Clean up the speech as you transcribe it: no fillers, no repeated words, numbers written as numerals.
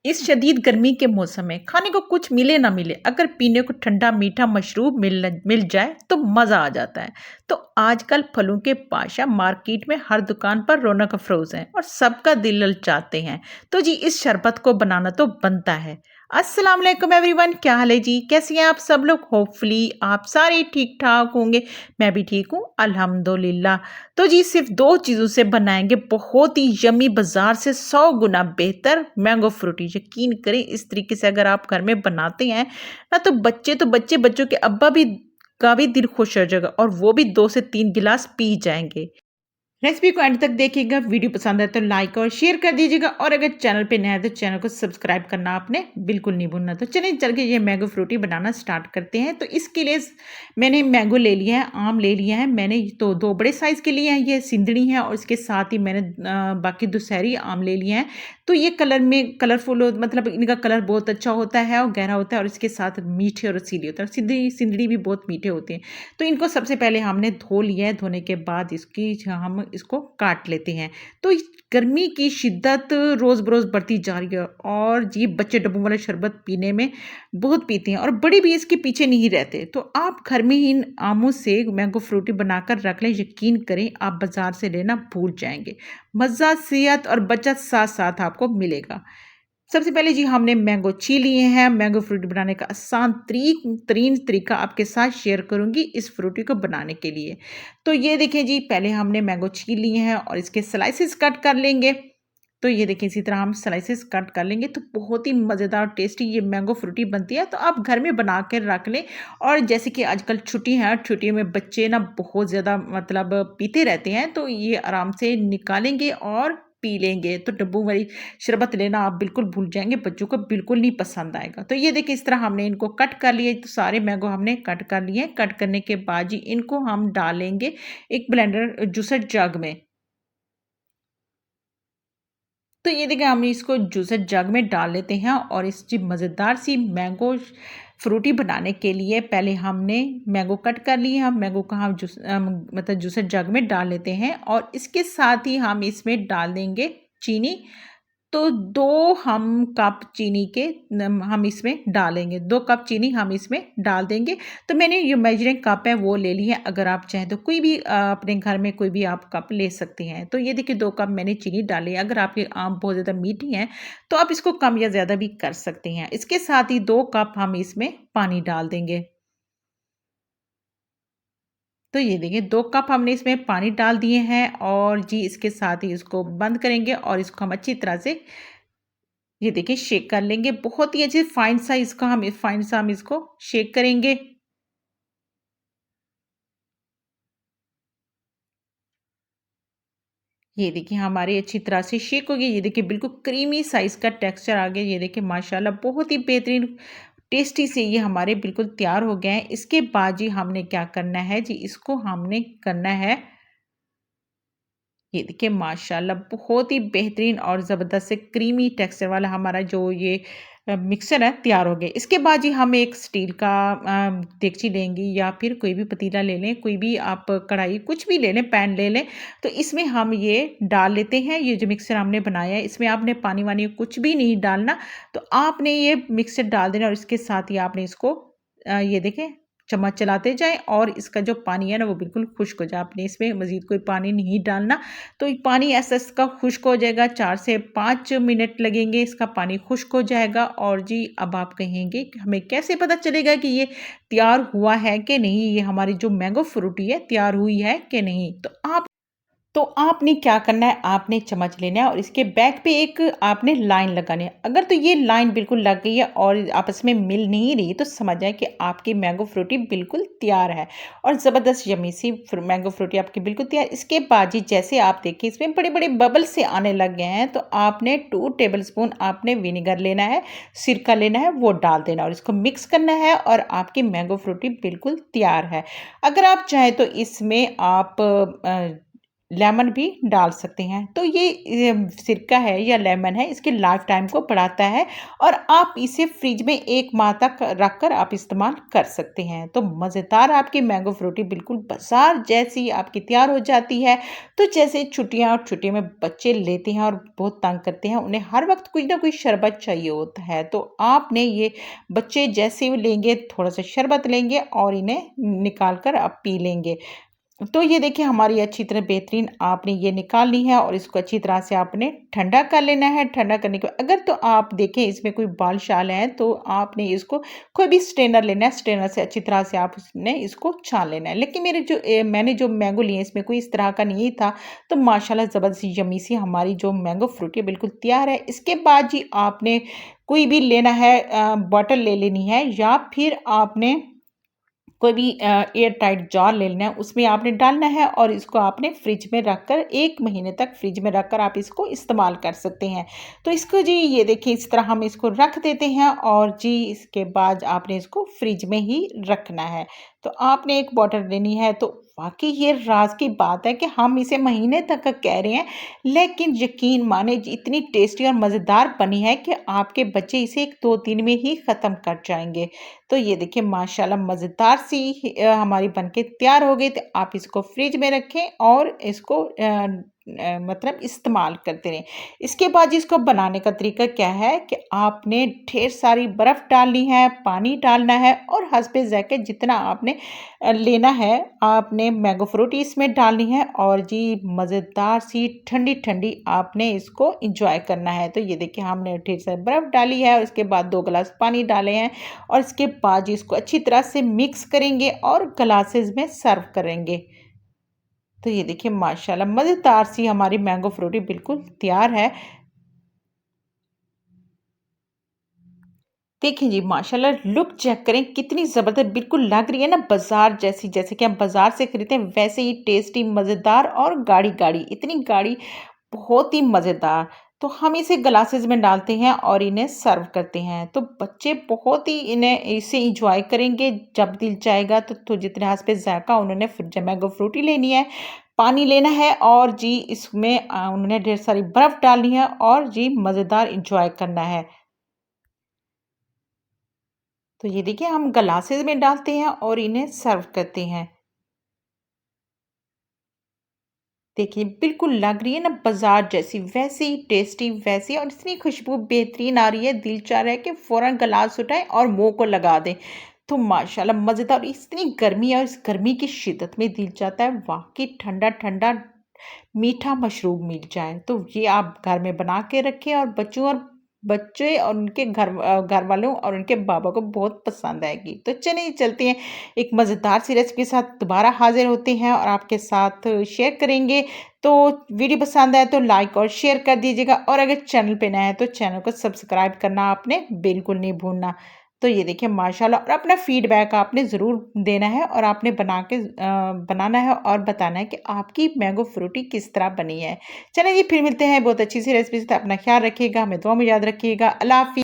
इस शदीद गर्मी के मौसम में खाने को कुछ मिले ना मिले, अगर पीने को ठंडा मीठा मशरूब मिल जाए तो मज़ा आ जाता है। तो आजकल फलों के पाशा मार्केट में हर दुकान पर रौनक अफरोज हैं और सबका दिल ललचाते हैं। तो जी इस शरबत को बनाना तो बनता है। अस्सलाम वालेकुम एवरीवन, क्या हाल है जी? कैसे हैं आप सब लोग? होपफुली आप सारे ठीक ठाक होंगे। मैं भी ठीक हूँ अल्हम्दुलिल्लाह। तो जी सिर्फ 2 चीज़ों से बनाएँगे बहुत ही यम्मी, बाज़ार से 100 गुना बेहतर मैंगो फ्रूटी। यकीन करें इस तरीके से अगर आप घर में बनाते हैं ना, तो बच्चे, बच्चों के अब्बा भी का भी दिल खुश हो जाएगा और वो भी 2 से 3 गिलास पी जाएँगे। रेसिपी को एंड तक देखिएगा। वीडियो पसंद है तो लाइक और शेयर कर दीजिएगा और अगर चैनल पे नया है तो चैनल को सब्सक्राइब करना आपने बिल्कुल नहीं भूलना। तो चलिए चल के ये मैंगो फ्रूटी बनाना स्टार्ट करते हैं। तो इसके लिए मैंने मैंगो ले लिया है, आम ले लिया है मैंने, तो 2 बड़े साइज़ के लिए हैं, ये सिंदड़ी है और इसके साथ ही मैंने बाकी दुशहरी आम ले लिए हैं। तो ये कलर में कलरफुल मतलब इनका कलर बहुत अच्छा होता है और गहरा होता है और इसके साथ मीठे और रसीले होते हैं। सिंदड़ी सिंदड़ी भी बहुत मीठे होते हैं। तो इनको सबसे पहले हमने धो लिया है, धोने के बाद हम इसको काट लेते हैं। तो इस गर्मी की शिद्दत रोज़-बरोज़ बढ़ती जा रही है और ये बच्चे डब्बों वाले शरबत पीने में बहुत पीते हैं और बड़े भी इसके पीछे नहीं रहते। तो आप घर में ही इन आमों से मैंगो फ्रूटी बनाकर रख लें, यकीन करें आप बाज़ार से लेना भूल जाएँगे। मज़ा, सेहत और बचत साथ-साथ आपको मिलेगा। सबसे पहले जी हमने मैंगो छील लिए हैं। मैंगो फ्रूटी बनाने का आसान तरीन तरीका आपके साथ शेयर करूँगी इस फ्रूटी को बनाने के लिए। तो ये देखिए जी, पहले हमने मैंगो छील लिए हैं और इसके स्लाइसेस कट कर लेंगे। तो ये देखिए इसी तरह हम स्लाइसेस कट कर लेंगे तो बहुत ही मज़ेदार टेस्टी ये मैंगो फ्रूटी बनती है। तो आप घर में बना के रख लें और जैसे कि आजकल छुट्टी है, छुट्टियों में बच्चे ना बहुत ज़्यादा मतलब पीते रहते हैं, तो ये आराम से निकालेंगे और पी लेंगे। तो डब्बू वाली शरबत लेना आप बिल्कुल भूल जाएँगे, बच्चों को बिल्कुल नहीं पसंद आएगा। तो ये देखिए इस तरह हमने इनको कट कर लिए, तो सारे मैंगो हमने कट कर लिए। कट करने के बाद जी इनको हम डालेंगे एक ब्लेंडर जूसर जग में। तो ये देखिए हम इसको जूसर जग में डाल लेते हैं और इस जी मज़ेदार सी मैंगो फ्रूटी बनाने के लिए पहले हमने मैंगो कट कर लिए हैं। हम मैंगो को हम मतलब जूसर जग में डाल लेते हैं और इसके साथ ही हम इसमें डाल देंगे चीनी। तो 2 हम कप चीनी के हम इसमें डालेंगे, 2 कप चीनी हम इसमें डाल देंगे। तो मैंने ये मेजरिंग कप है वो ले ली है, अगर आप चाहें तो कोई भी अपने घर में कोई भी आप कप ले सकते हैं। तो ये देखिए 2 कप मैंने चीनी डाली है। अगर आपके आम बहुत ज़्यादा मीठी हैं, तो आप इसको कम या ज़्यादा भी कर सकते हैं। इसके साथ ही 2 कप हम इसमें पानी डाल देंगे। तो ये देखिए 2 कप हमने इसमें पानी डाल दिए हैं और जी इसके साथ ही इसको बंद करेंगे और इसको हम अच्छी तरह से ये देखिए शेक कर लेंगे। बहुत ही अच्छे फाइन सा हम इसको शेक करेंगे। ये देखिए हमारी अच्छी तरह से शेक हो गई। ये देखिए बिल्कुल क्रीमी साइज़ का टेक्सचर आ गया। ये देखिए माशाल्लाह बहुत ही बेहतरीन टेस्टी से ये हमारे बिल्कुल तैयार हो गए हैं। इसके बाद जी हमने क्या करना है जी, इसको हमने करना है, ये देखिए माशाल्लाह बहुत ही बेहतरीन और ज़बरदस्त से क्रीमी टेक्सचर वाला हमारा जो ये मिक्सचर है तैयार हो गया। इसके बाद जी हम एक स्टील का देगची लेंगे या फिर कोई भी पतीला ले लें, कोई भी आप कढ़ाई कुछ भी ले लें, पैन ले लें। तो इसमें हम ये डाल लेते हैं, ये जो मिक्सचर हमने बनाया है इसमें आपने पानी-वानी कुछ भी नहीं डालना। तो आपने ये मिक्सचर डाल देना और इसके साथ ही आपने इसको ये देखें चम्मच चलाते जाएँ और इसका जो पानी है ना वो बिल्कुल खुश्क हो जाए। आपने इसमें मज़ीद कोई पानी नहीं डालना। तो ये पानी ऐसा इसका खुश्क हो जाएगा, 4 से 5 मिनट लगेंगे, इसका पानी खुश्क हो जाएगा और जी अब आप कहेंगे कि हमें कैसे पता चलेगा कि ये तैयार हुआ है कि नहीं, ये हमारी जो मैंगो फ्रूटी है तैयार हुई है कि नहीं? तो आपने क्या करना है, आपने चम्मच लेना है और इसके बैक पे एक आपने लाइन लगानी है। अगर तो ये लाइन बिल्कुल लग गई है और आपस में मिल नहीं रही, तो समझ जाएँ कि आपकी मैंगो फ्रूटी बिल्कुल तैयार है और ज़बरदस्त यम्मी सी मैंगो फ्रूटी आपकी बिल्कुल तैयार। इसके बाद जी जैसे आप देखिए इसमें बड़े-बड़े बबल्स से आने लग गए हैं, तो आपने 2 टेबलस्पून आपने विनेगर लेना है, सिरका लेना है, वो डाल देना और इसको मिक्स करना है और आपकी मैंगो फ्रूटी बिल्कुल तैयार है। अगर आप चाहें तो इसमें आप लेमन भी डाल सकते हैं। तो ये सिरका है या लेमन है, इसकी लाइफ टाइम को बढ़ाता है और आप इसे फ्रिज में 1 माह तक रख कर आप इस्तेमाल कर सकते हैं। तो मज़ेदार आपकी मैंगो फ्रूटी बिल्कुल बाज़ार जैसी आपकी तैयार हो जाती है। तो जैसे छुट्टियाँ और छुट्टियों में बच्चे लेते हैं और बहुत तंग करते हैं, उन्हें हर वक़्त कुछ ना कुछ शरबत चाहिए होता है। तो आपने ये बच्चे जैसे ही लेंगे, थोड़ा-सा शरबत लेंगे और इन्हें निकाल कर आप पी लेंगे। तो ये देखिए हमारी अच्छी तरह बेहतरीन आपने ये निकालनी है और इसको अच्छी तरह से आपने ठंडा कर लेना है। ठंडा करने के बाद अगर तो आप देखें इसमें कोई बाल-शाल हैं तो आपने इसको कोई भी स्ट्रेनर लेना है, स्ट्रेनर से अच्छी तरह से आप उसने इसको छान लेना है। लेकिन मैंने जो मैंगो लिए इसमें कोई इस तरह का नहीं था, तो माशाल्लाह ज़बरदस्त यम्मी सी हमारी जो मैंगो फ्रूटी है बिल्कुल तैयार है। इसके बाद जी आपने कोई भी लेना है बॉटल ले लेनी है या फिर आपने कोई भी एयर टाइट जार ले लेना है, उसमें आपने डालना है और इसको आपने फ्रिज में रखकर 1 महीने तक फ्रिज में रखकर आप इसको इस्तेमाल कर सकते हैं। तो इसको जी ये देखिए इस तरह हम इसको रख देते हैं और जी इसके बाद आपने इसको फ्रिज में ही रखना है। तो आपने एक बॉटल लेनी है तो वाक़ई ये राज़ की बात है कि हम इसे महीने तक का कह रहे हैं, लेकिन यकीन माने जी इतनी टेस्टी और मज़ेदार बनी है कि आपके बच्चे इसे 1-2 दिन में ही ख़त्म कर जाएँगे। तो ये देखिए माशाल्लाह मज़ेदार सी हमारी बनके तैयार हो गई। तो आप इसको फ्रिज में रखें और इसको मतलब इस्तेमाल करते रहें। इसके बाद जी इसको बनाने का तरीका क्या है कि आपने ढेर सारी बर्फ़ डालनी है, पानी डालना है और हस्बे ज़ायक़े जितना आपने लेना है, आपने मैंगो फ्रूटी इसमें डालनी है और जी मज़ेदार सी ठंडी-ठंडी आपने इसको एन्जॉय करना है। तो ये देखिए हमने ढेर सारी बर्फ़ डाली है और इसके बाद 2 गिलास पानी डाले हैं और इसके बाद जी इसको अच्छी तरह से मिक्स करेंगे और ग्लासेस में सर्व करेंगे। तो ये देखिए माशाल्लाह मज़ेदार सी हमारी मैंगो फ्रूटी बिल्कुल तैयार है। देखिए जी माशाल्लाह लुक चेक करें कितनी ज़बरदस्त बिल्कुल लग रही है ना बाज़ार जैसी, जैसे कि हम बाज़ार से खरीदते हैं वैसे ही टेस्टी मज़ेदार और गाढ़ी-गाढ़ी, इतनी गाढ़ी बहुत ही मज़ेदार। तो हम इसे ग्लासेस में डालते हैं और इन्हें सर्व करते हैं। तो बच्चे बहुत ही इन्हें इसे एन्जॉय करेंगे जब दिल चाहेगा तो जितने हँस-पे ज़ायक़ा उन्होंने मैंगो फ्रूटी लेनी है, पानी लेना है और जी इसमें उन्होंने ढेर सारी बर्फ़ डालनी है और जी मज़ेदार एन्जॉय करना है। तो ये देखिए हम ग्लासेस में डालते हैं और इन्हें सर्व करते हैं। देखिए बिल्कुल लग रही है ना बाज़ार जैसी, वैसे ही टेस्टी वैसी और इतनी खुशबू बेहतरीन आ रही है, दिल चाह रहा है कि फ़ौरन ग्लास उठाएँ और मुँह को लगा दें। तो माशाल्लाह मज़ेदार और इतनी गर्मी है और इस गर्मी की शिद्दत में दिल चाहता है वाक़ई ठंडा-ठंडा मीठा मशरूब मिल जाए। तो ये आप घर में बना के रखें और बच्चे और उनके घर वालों और उनके बाबा को बहुत पसंद आएगी। तो चलिए चलते हैं एक मज़ेदार सी रेसिपी के साथ दोबारा हाज़िर होते हैं और आपके साथ शेयर करेंगे। तो वीडियो पसंद आए तो लाइक और शेयर कर दीजिएगा और अगर चैनल पे नए हैं तो चैनल को सब्सक्राइब करना आपने बिल्कुल नहीं भूलना। तो ये देखिए माशाल्लाह और अपना फीडबैक आपने ज़रूर देना है और आपने बनाना है और बताना है कि आपकी मैंगो फ्रूटी किस तरह बनी है। चलिए जी फिर मिलते हैं बहुत अच्छी सी रेसिपी से, अपना ख्याल रखिएगा, हमें दुआ में याद रखिएगा। अल्लाह हाफ़िज़।